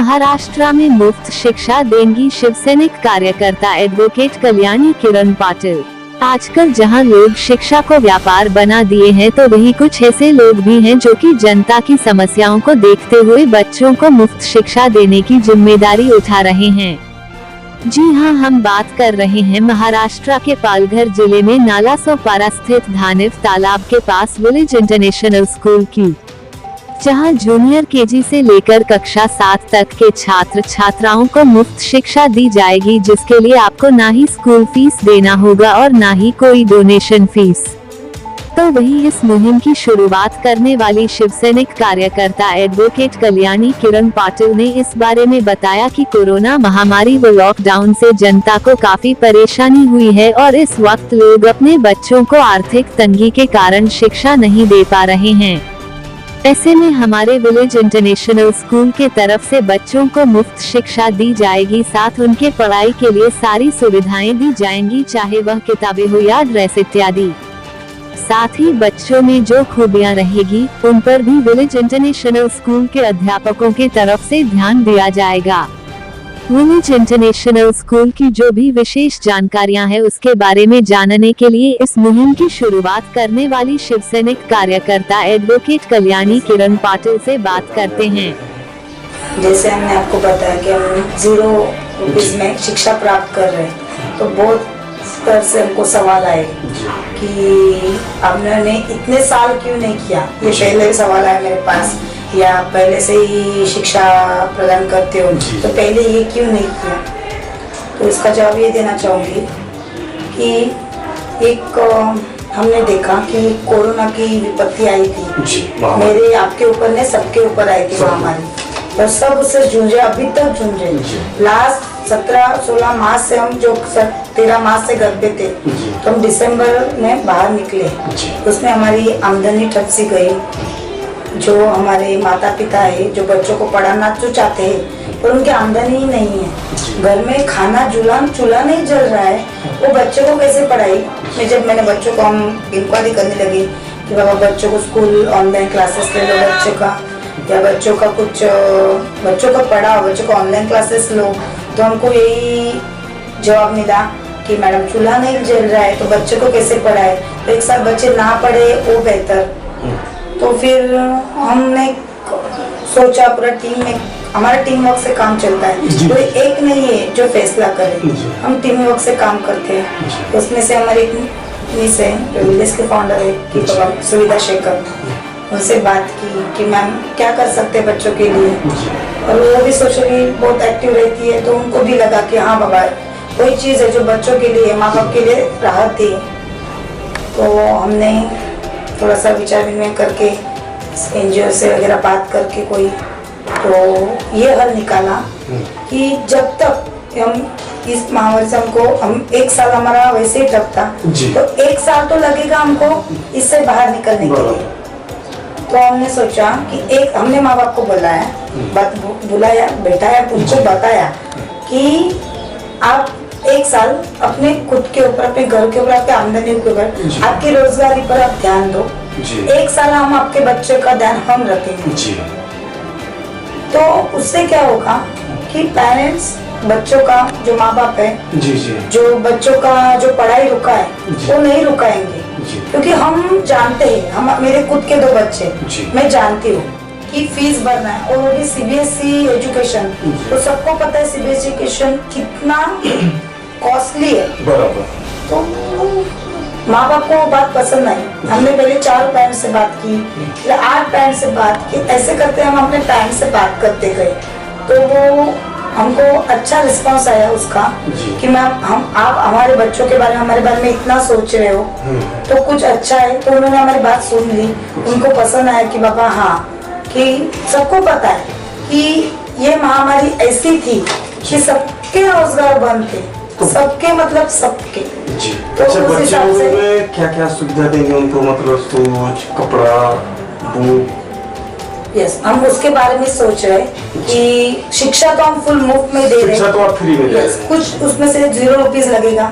महाराष्ट्र में मुफ्त शिक्षा देंगी शिवसैनिक कार्यकर्ता एडवोकेट कल्याणी किरण पाटिल। आजकल जहां लोग शिक्षा को व्यापार बना दिए हैं, तो वही कुछ ऐसे लोग भी हैं जो कि जनता की समस्याओं को देखते हुए बच्चों को मुफ्त शिक्षा देने की जिम्मेदारी उठा रहे हैं। जी हां, हम बात कर रहे हैं महाराष्ट्र के पालघर जिले में नालासोपारा स्थित धानिव तालाब के पास विलेज इंटरनेशनल स्कूल की, जहां जूनियर केजी से लेकर कक्षा 7 तक के छात्र छात्राओं को मुफ्त शिक्षा दी जाएगी, जिसके लिए आपको ना ही स्कूल फीस देना होगा और ना ही कोई डोनेशन फीस। तो वही इस मुहिम की शुरुआत करने वाली शिवसैनिक कार्यकर्ता एडवोकेट कल्याणी किरण पाटिल ने इस बारे में बताया कि कोरोना महामारी व लॉकडाउन से जनता को काफी परेशानी हुई है और इस वक्त लोग अपने बच्चों को आर्थिक तंगी के कारण शिक्षा नहीं दे पा रहे हैं। ऐसे में हमारे विलेज इंटरनेशनल स्कूल के तरफ से बच्चों को मुफ्त शिक्षा दी जाएगी, साथ उनके पढ़ाई के लिए सारी सुविधाएं दी जाएंगी, चाहे वह किताबें हो या ड्रेस इत्यादि। साथ ही बच्चों में जो खूबियां रहेगी उन पर भी विलेज इंटरनेशनल स्कूल के अध्यापकों के तरफ से ध्यान दिया जाएगा। विलेज इंटरनेशनल स्कूल की जो भी विशेष जानकारियां हैं, उसके बारे में जानने के लिए इस मुहिम की शुरुआत करने वाली शिवसैनिक कार्यकर्ता एडवोकेट कल्याणी किरण पाटिल से बात करते हैं। जैसे हमने आपको बताया कि हम 0 रुपीज में शिक्षा प्राप्त कर रहे हैं, तो बहुत स्तर से हमको सवाल आए कि आपने इतने साल क्यों नहीं किया। ये पहले सवाल आया मेरे पास, या पहले से ही शिक्षा प्रदान करते हो तो पहले ये क्यों नहीं किया। तो इसका जवाब ये देना चाहूँगी कि एक हमने देखा कि कोरोना की विपत्ति आई थी, मेरे आपके ऊपर ने सबके ऊपर आई थी महामारी, और सब उससे जूझे, अभी तक जूझे। लास्ट 17-16 मार्च से हम जो 13 मार्च से घर पे थे, तो हम दिसंबर में बाहर निकले, उसमें हमारी आमदनी ठप सी गई। जो हमारे माता पिता है जो बच्चों को पढ़ाना तो चाहते हैं, पर उनकी आमदनी ही नहीं है, घर में खाना चूल्हा नहीं जल रहा है, वो बच्चों को कैसे पढ़ाई। जब मैंने बच्चों को हम इंक्वायरी करने लगी कि बाबा बच्चों को स्कूल ऑनलाइन क्लासेस ले लो बच्चों का, या बच्चों का कुछ बच्चों को पढ़ाओ, बच्चों को ऑनलाइन क्लासेस लो, तो हमको यही जवाब मिला कि मैडम चूल्हा नहीं जल रहा है तो बच्चों को कैसे पढ़ाए, तो एक साथ बच्चे ना पढ़े वो बेहतर। तो फिर हमने सोचा, पूरा टीम में, हमारा टीम वर्क से काम चलता है, कोई एक नहीं है जो फैसला करे, हम टीम वर्क से काम करते हैं। तो उसमें से हमारे मिस है जो विलेज के फाउंडर है कि सुविधा शेखर, उनसे बात की कि मैम क्या कर सकते हैं बच्चों के लिए, और वो भी सोशली बहुत एक्टिव रहती है, तो उनको भी लगा कि हाँ बाबा कोई चीज़ है जो बच्चों के लिए, माँ बाप के लिए राहत थी। तो हमने थोड़ा सा विचार विनिमय करके NGO से वगैरह बात करके कोई तो ये हल निकाला कि जब तक हम इस महामारी से हम 1 साल हमारा वैसे ही ठप था, तो 1 साल तो लगेगा हमको इससे बाहर निकलने के लिए। तो हमने सोचा कि हमने माँ बाप को बुलाया, बैठाया, उनको बताया कि आप 1 साल अपने खुद के ऊपर, अपने घर के ऊपर, आपके आमदनी के ऊपर, आपकी रोजगारी पर आप ध्यान दो। 1 साल हम आपके बच्चे का ध्यान हम रखेंगे। तो उससे क्या होगा कि पेरेंट्स, बच्चों का जो माँ बाप है, जो बच्चों का जो पढ़ाई रुका है वो नहीं रुकाएंगे, क्योंकि हम जानते हैं, हम मेरे खुद के 2 बच्चे, मैं जानती हूँ कि फीस भरना है, और वो भी CBSE एजुकेशन, तो सबको पता है CBSE एजुकेशन कितना कॉस्टली है। बराबर। तो माँ बाप को बात पसंद आई, हमने पहले 4 पेरेंट्स से बात की, 8 पेरेंट्स से बात की, ऐसे करते हम अपने पेरेंट्स से बात करते गए। तो वो हमको अच्छा रिस्पांस आया उसका कि मैम आप हमारे बच्चों के बारे में, हमारे बारे में इतना सोच रहे हो, तो कुछ अच्छा है। तो उन्होंने हमारी बात सुन ली, उनको पसंद आया कि बाबा हाँ, कि सबको पता है कि ये महामारी ऐसी थी कि सबके रोजगार बंद थे, सबके मतलब सबके। तो अच्छा, बच्चों में क्या क्या सुविधा देंगे उनको, मतलब सूच, कपड़ा, बुक? यस, हम उसके बारे में सोच रहे कि शिक्षा तो हम फुल मुफ्त में दे रहे हैं, शिक्षा तो आप फ्री में दे रहे हैं, कुछ उसमें से 0 रुपीज लगेगा।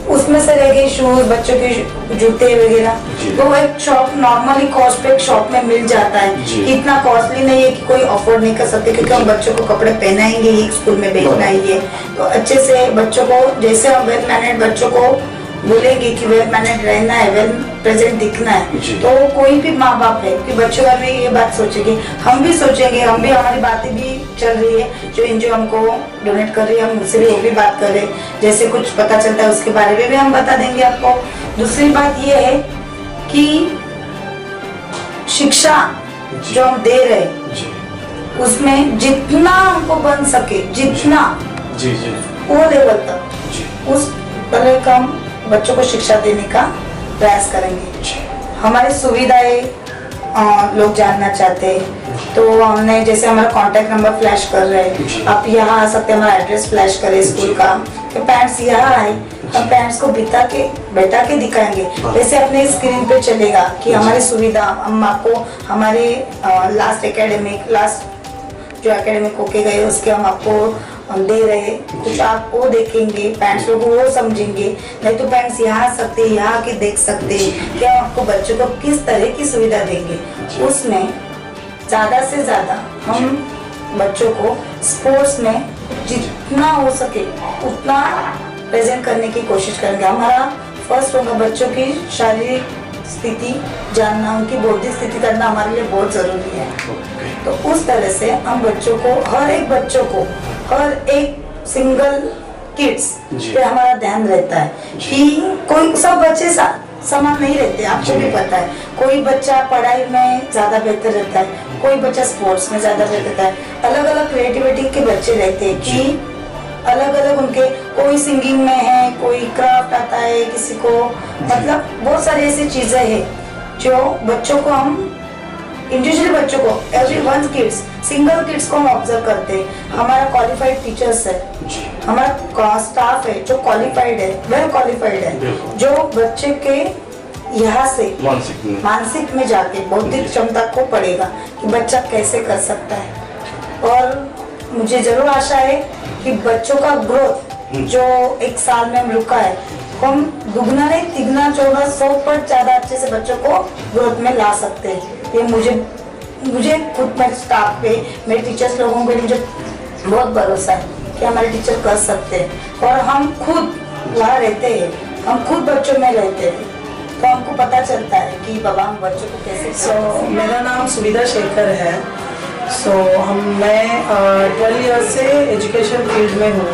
उसमें से रह गए शूज, बच्चों के जूते वगैरह, तो एक शॉप नॉर्मली कॉस्ट पे एक शॉप में मिल जाता है कि इतना कॉस्टली नहीं है कि कोई अफोर्ड नहीं कर सकते, क्योंकि हम बच्चों को कपड़े पहनाएंगे ही, स्कूल में भेजना ही है, तो अच्छे से बच्चों को, जैसे हम वेल मैनेड बच्चों को बोलेंगे कि वेल मैनेड रहना है, वेल प्रेजेंट दिखना है, तो कोई भी माँ बाप है कि बच्चों बारे में ये बात सोचेंगे, हम भी सोचेंगे, हम भी, हमारी बातें भी चल रही है, जो एनजीओ हमको डोनेट कर रही है, हम उससे भी वो भी बात कर रहे हैं, जैसे कुछ पता चलता है उसके बारे में भी हम बता देंगे आपको। दूसरी बात ये है कि शिक्षा जो हम दे रहे उसमें जितना हमको बन सके, जितना वो लेवल तक उस तरह का हम बच्चों को शिक्षा देने का प्रयास करेंगे। हमारी सुविधाएं लोग जानना चाहते हैं, तो हमने जैसे हमारा कांटेक्ट नंबर फ्लैश कर रहे हैं, आप यहाँ आ सकते हैं, हमारा एड्रेस फ्लैश करें स्कूल का, तो पेरेंट्स यहाँ आए, हम पेरेंट्स को बैठा के दिखाएंगे, वैसे अपने स्क्रीन पे चलेगा कि हमारी सुविधा, हम आपको हमारे लास्ट जो एकेडमिक होके गए उसके हम आपको दे रहे कुछ, आप वो देखेंगे, पेरेंट्स लोग वो समझेंगे, नहीं तो पेरेंट्स यहाँ आ सकते हैं, यहाँ आके देख सकते हैं कि हम आपको बच्चों को किस तरह की सुविधा देंगे। उसमें ज़्यादा से ज़्यादा हम बच्चों को स्पोर्ट्स में जितना हो सके उतना प्रेजेंट करने की कोशिश करेंगे। हमारा फर्स्ट होगा बच्चों की शारीरिक स्थिति जानना, उनकी बौद्धिक स्थिति करना हमारे लिए बहुत ज़रूरी है। तो उस तरह से हम बच्चों को, हर एक बच्चों को, हर एक सिंगल किड्स पे हमारा ध्यान रहता है कि कोई, सब बच्चे समान नहीं रहते, आपको भी पता है, कोई बच्चा पढ़ाई में ज्यादा बेहतर रहता है, कोई बच्चा स्पोर्ट्स में ज्यादा बेहतर रहता है, अलग अलग क्रिएटिविटी के बच्चे रहते हैं कि अलग अलग उनके, कोई सिंगिंग में है, कोई क्राफ्ट आता है किसी को, मतलब बहुत सारी ऐसी चीजें हैं जो बच्चों को हम इंडिविजुअल बच्चों को, every one kids, single kids को हम ऑब्जर्व करते हैं। हमारा क्वालिफाइड टीचर्स है, हमारा स्टाफ है जो क्वालिफाइड है, वेल क्वालिफाइड है, जो बच्चे के यहाँ से मानसिक में जाके बौद्धिक क्षमता को पढ़ेगा कि बच्चा कैसे कर सकता है। और मुझे जरूर आशा है कि बच्चों का ग्रोथ जो एक साल में रुका है, हम दुगना नहीं, तिगना, चौगुना, 100 पर ज्यादा अच्छे से बच्चों को ग्रोथ में ला सकते हैं। ये मुझे खुद, मेरे स्टाफ पे, मेरे टीचर्स लोगों पे मुझे बहुत भरोसा है कि हमारे टीचर कर सकते हैं, और हम खुद वहाँ रहते हैं, हम खुद बच्चों में रहते हैं, तो हमको पता चलता है कि बाबा हम बच्चों को कैसे। मेरा नाम सुविधा शेखर है। मैं 12 ईयर्स से एजुकेशन फील्ड में हूँ,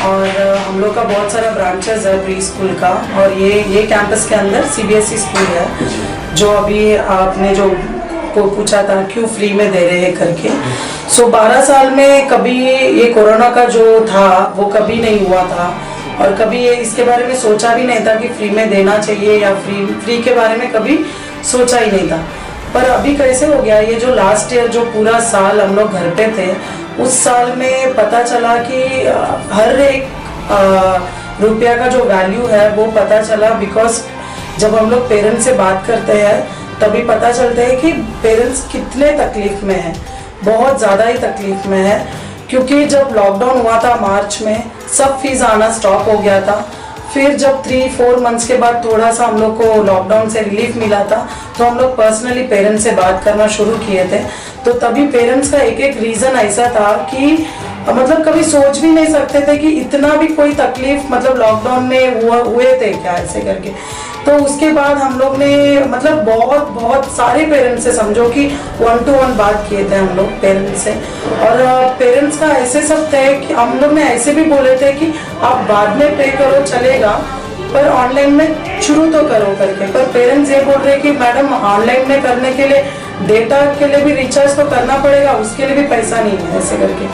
और हम लोग का बहुत सारा ब्रांचेस है प्री स्कूल का, और ये कैंपस के अंदर CBSE स्कूल है, जो अभी आपने जो पूछा था क्यों फ्री में दे रहे हैं करके। 12 साल में कभी ये कोरोना का जो था वो कभी नहीं हुआ था, और कभी ये इसके बारे में सोचा भी नहीं था कि फ्री में देना चाहिए, या फ्री के बारे में कभी सोचा ही नहीं था। पर अभी कैसे हो गया, ये जो लास्ट ईयर जो पूरा साल हम लोग घर पे थे, उस साल में पता चला कि हर एक रुपया का जो वैल्यू है वो पता चला, बिकॉज जब हम लोग पेरेंट्स से बात करते हैं तभी पता चलता है कि पेरेंट्स कितने तकलीफ में हैं, बहुत ज़्यादा ही तकलीफ में है। क्योंकि जब लॉकडाउन हुआ था मार्च में, सब फीस आना स्टॉप हो गया था। फिर जब 3-4 मंथ्स के बाद थोड़ा सा हम लोग को लॉकडाउन से रिलीफ मिला था, तो हम लोग पर्सनली पेरेंट्स से बात करना शुरू किए थे। तो तभी पेरेंट्स का एक रीज़न ऐसा था कि मतलब कभी सोच भी नहीं सकते थे कि इतना भी कोई तकलीफ मतलब लॉकडाउन में हुए थे क्या, ऐसे करके। तो उसके बाद हम लोग ने मतलब बहुत सारे पेरेंट्स से, समझो कि 1-to-1 बात किए थे हम लोग पेरेंट्स से, और पेरेंट्स का ऐसे सब थे कि हम लोग ने ऐसे भी बोले थे कि आप बाद में पे करो चलेगा, पर ऑनलाइन में शुरू तो करो करके। पर पेरेंट्स ये बोल रहे कि मैडम ऑनलाइन में करने के लिए डेटा के लिए भी रिचार्ज तो करना पड़ेगा, उसके लिए भी पैसा नहीं है, ऐसे करके।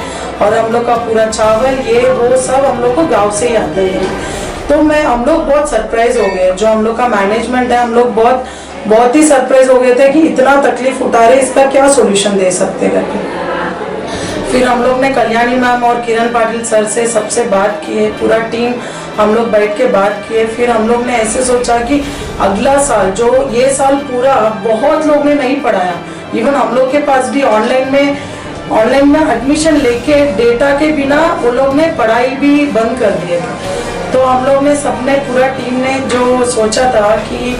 और हम लोग का पूरा चावल ये वो सब हम लोग को गाँव से ही आते हैं। तो हम लोग बहुत सरप्राइज हो गए, जो हम लोग का मैनेजमेंट है, हम लोग बहुत ही सरप्राइज हो गए थे कि इतना तकलीफ उठा रहे, इसका क्या सोल्यूशन दे सकते करके। फिर हम लोग ने कल्याणी मैम और किरण पाटिल सर से सबसे बात की है, पूरा टीम हम लोग बैठ के बात किए। फिर हम लोग ने ऐसे सोचा कि अगला साल, जो ये साल पूरा बहुत लोग ने नहीं पढ़ाया, इवन हम लोग के पास भी ऑनलाइन में एडमिशन लेके डेटा के बिना वो लोग ने पढ़ाई भी बंद कर दिए थे। तो हम लोग ने सबने पूरा टीम ने जो सोचा था कि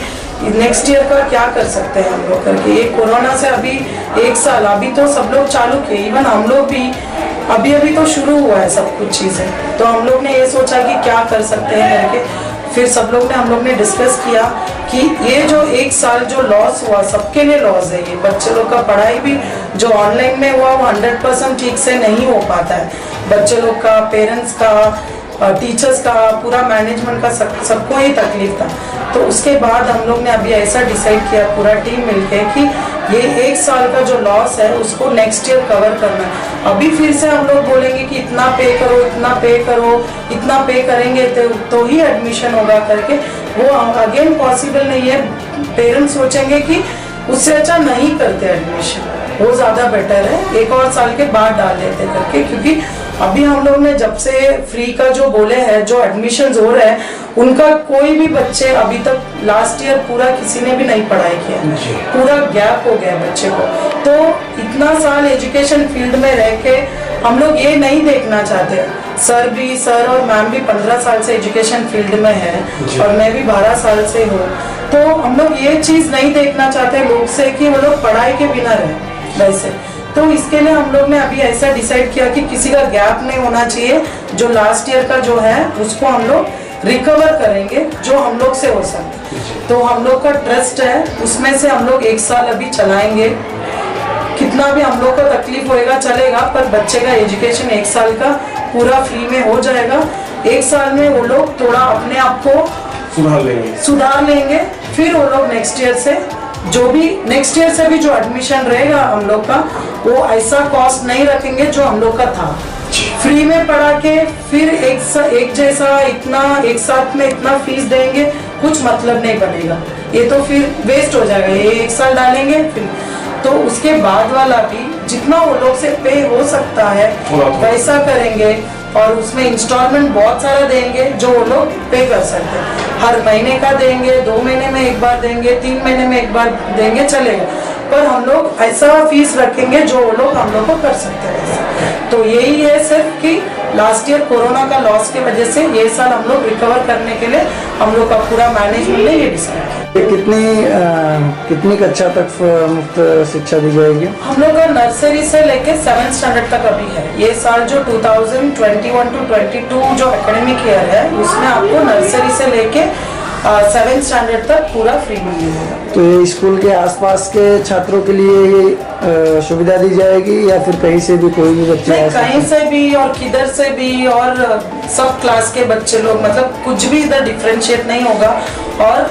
नेक्स्ट ईयर का क्या कर सकते हैं हम लोग करके, ये कोरोना से अभी 1 साल, अभी तो सब लोग चालू किए, इवन हम लोग भी अभी तो शुरू हुआ है सब कुछ चीज़ें। तो हम लोग ने ये सोचा कि क्या कर सकते हैं करके, फिर हम लोग ने डिस्कस किया कि ये जो 1 साल जो लॉस हुआ सबके लिए लॉस है। ये बच्चे लोग का पढ़ाई भी जो ऑनलाइन में हुआ वो 100% ठीक से नहीं हो पाता है। बच्चे लोग का, पेरेंट्स का, टीचर्स का, पूरा मैनेजमेंट का सबको ही तकलीफ था। तो उसके बाद हम लोग ने अभी ऐसा डिसाइड किया पूरा टीम मिलके कि ये 1 साल का जो लॉस है उसको नेक्स्ट ईयर कवर करना है। अभी फिर से हम लोग बोलेंगे कि इतना पे करो, इतना पे करो, इतना पे करेंगे तो ही एडमिशन होगा करके, वो अगेन पॉसिबल नहीं है। पेरेंट्स सोचेंगे कि उससे अच्छा नहीं करते एडमिशन, वो ज़्यादा बेटर है, 1 और साल के बाद डाल देते करके। क्योंकि अभी हम लोग ने जब से फ्री का जो बोले हैं, जो एडमिशन्स हो रहे हैं, उनका कोई भी बच्चे अभी तक लास्ट ईयर पूरा किसी ने भी नहीं पढ़ाई किया, पूरा गैप हो गया बच्चे को। तो इतना साल एजुकेशन फील्ड में रह के हम लोग ये नहीं देखना चाहते। सर और मैम भी 15 साल से एजुकेशन फील्ड में है और मैं भी 12 साल से हूँ। तो हम लोग ये चीज़ नहीं देखना चाहते लोग से कि वो लोग पढ़ाई के बिना रहे वैसे। तो इसके लिए हम लोग ने अभी ऐसा डिसाइड किया कि किसी का गैप नहीं होना चाहिए। जो लास्ट ईयर का जो है उसको हम लोग रिकवर करेंगे जो हम लोग से हो सकता। तो हम लोग का ट्रस्ट है, उसमें से हम लोग 1 साल अभी चलाएंगे। कितना भी हम लोग को तकलीफ होएगा चलेगा, पर बच्चे का एजुकेशन 1 साल का पूरा फ्री में हो जाएगा। 1 साल में वो लोग थोड़ा अपने आप को सुधार लेंगे। फिर वो लोग नेक्स्ट ईयर से भी जो एडमिशन रहेगा हम लोग का, वो ऐसा कॉस्ट नहीं रखेंगे जो हम लोग का था। फ्री में पढ़ा के फिर एक जैसा इतना 1 साथ में इतना फीस देंगे, कुछ मतलब नहीं बनेगा, ये तो फिर वेस्ट हो जाएगा। ये 1 साल डालेंगे फिर तो उसके बाद वाला भी जितना वो लोग से पे हो सकता है वैसा करेंगे। और उसमें इंस्टॉलमेंट बहुत सारा देंगे जो वो लोग पे कर सकते हैं। हर महीने का देंगे, 2 महीने में एक बार देंगे, 3 महीने में एक बार देंगे, चलेगा। पर हम लोग ऐसा फीस रखेंगे जो वो लोग हम लोग को कर सकते हैं। तो यही है सिर्फ कि लास्ट ईयर कोरोना का लॉस की वजह से ये साल हम लोग रिकवर करने के लिए हम लोग का पूरा मैनेजमेंट ने ये डिसाइड किया। कितनी कक्षा तक मुफ्त शिक्षा दी जाएगी? हम लोग का नर्सरी से लेके 7th स्टैंडर्ड तक अभी है। ये साल जो 2021 to 22 जो एकेडमिक ईयर है उसमें आपको नर्सरी से लेके 7th स्टैंडर्ड तक पूरा फ्री मिलेगा। तो ये स्कूल के आसपास के छात्रों के लिए ये सुविधा दी जाएगी या फिर कहीं से भी कोई भी बच्चे? कहीं से भी और किधर से भी, और सब क्लास के बच्चे लोग, मतलब कुछ भी इधर डिफ्रेंशिएट नहीं होगा। और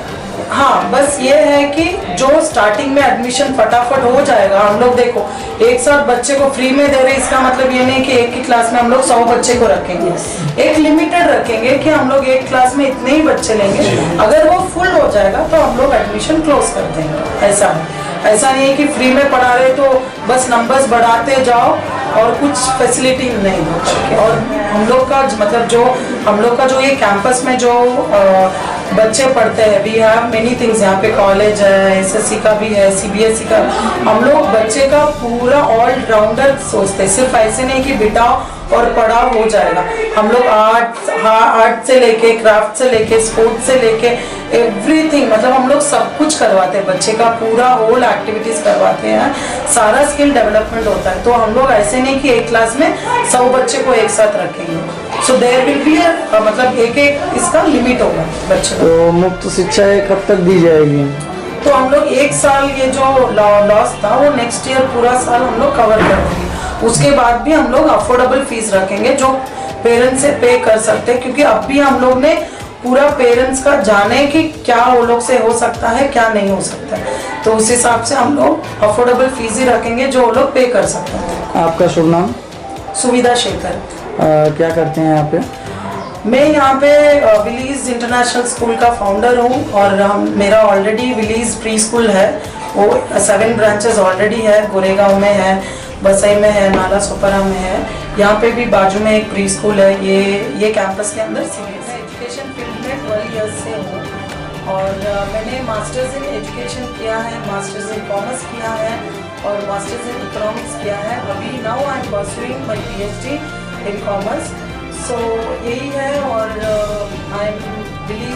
हाँ, बस ये है कि जो स्टार्टिंग में एडमिशन फटाफट हो जाएगा। हम लोग देखो 1 साथ बच्चे को फ्री में दे रहे, इसका मतलब ये नहीं कि एक ही क्लास में हम लोग 100 बच्चे को रखेंगे। एक लिमिटेड रखेंगे कि हम लोग एक क्लास में इतने ही बच्चे लेंगे। अगर वो फुल हो जाएगा तो हम लोग एडमिशन क्लोज कर देंगे। ऐसा नहीं है कि फ्री में पढ़ा रहे तो बस नंबर्स बढ़ाते जाओ और कुछ फैसिलिटी नहीं हो। और हम लोग का मतलब जो ये कैंपस में जो बच्चे पढ़ते हैं, वी हैव मेनी थिंग्स। यहाँ पे कॉलेज है, SSC का भी है, CBSE का। हम लोग बच्चे का पूरा ऑल राउंडर सोचते हैं, सिर्फ ऐसे नहीं कि बिठाओ और पढ़ाओ हो जाएगा। हम लोग आर्ट से लेके, क्राफ्ट से लेके, स्पोर्ट्स से लेके एवरीथिंग, मतलब हम लोग सब कुछ करवाते हैं। बच्चे का पूरा होल एक्टिविटीज करवाते हैं, सारा स्किल डेवलपमेंट होता है। तो हम लोग ऐसे नहीं कि एक क्लास में 100 बच्चे को एक साथ रखेंगे। सो देयर विल बी मतलब एक इसका लिमिट होगा बच्चे। तो मुफ्त शिक्षा कब तक दी जाएगी? तो हम लोग 1 साल ये जो लॉस था वो नेक्स्ट ईयर पूरा साल हम लोग कवर कर देंगे। उसके बाद भी हम लोग अफोर्डेबल फीस रखेंगे जो पेरेंट्स से पे कर सकते हैं। क्योंकि अब भी हम लोग ने पूरा पेरेंट्स का जाने कि क्या वो लोग से हो सकता है, क्या नहीं हो सकता है। तो उस हिसाब से हम लोग अफोर्डेबल फीस ही रखेंगे जो वो लोग पे कर सकते हैं। आपका शुभ नाम? सुविधा शेखर। क्या करते हैं यहाँ पे? मैं यहाँ पे विलीज इंटरनेशनल स्कूल का फाउंडर हूँ और मेरा ऑलरेडी विलीज प्री स्कूल है, वो 7 ब्रांचेस ऑलरेडी है। गोरेगांव में है, बसई में है, नाला सोपारा में है। यहाँ पे भी बाजू में एक प्री स्कूल है। ये कैंपस के अंदर एजुकेशन फील्ड में 12 ईयर्स से हूँ और मैंने मास्टर्स इन एजुकेशन किया है, मास्टर्स इन कॉमर्स किया है और मास्टर्स इन इकोनॉमिक्स किया है। अभी now I am pursuing my PhD in commerce. So यही है। और I am Delhi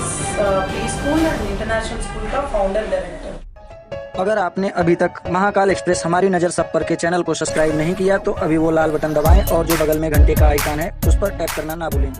pre school and international school का फाउंडर डायरेक्टर। अगर आपने अभी तक महाकाल एक्सप्रेस हमारी नज़र सब पर के चैनल को सब्सक्राइब नहीं किया तो अभी वो लाल बटन दबाएं और जो बगल में घंटे का आइकन है उस पर टैप करना ना भूलें।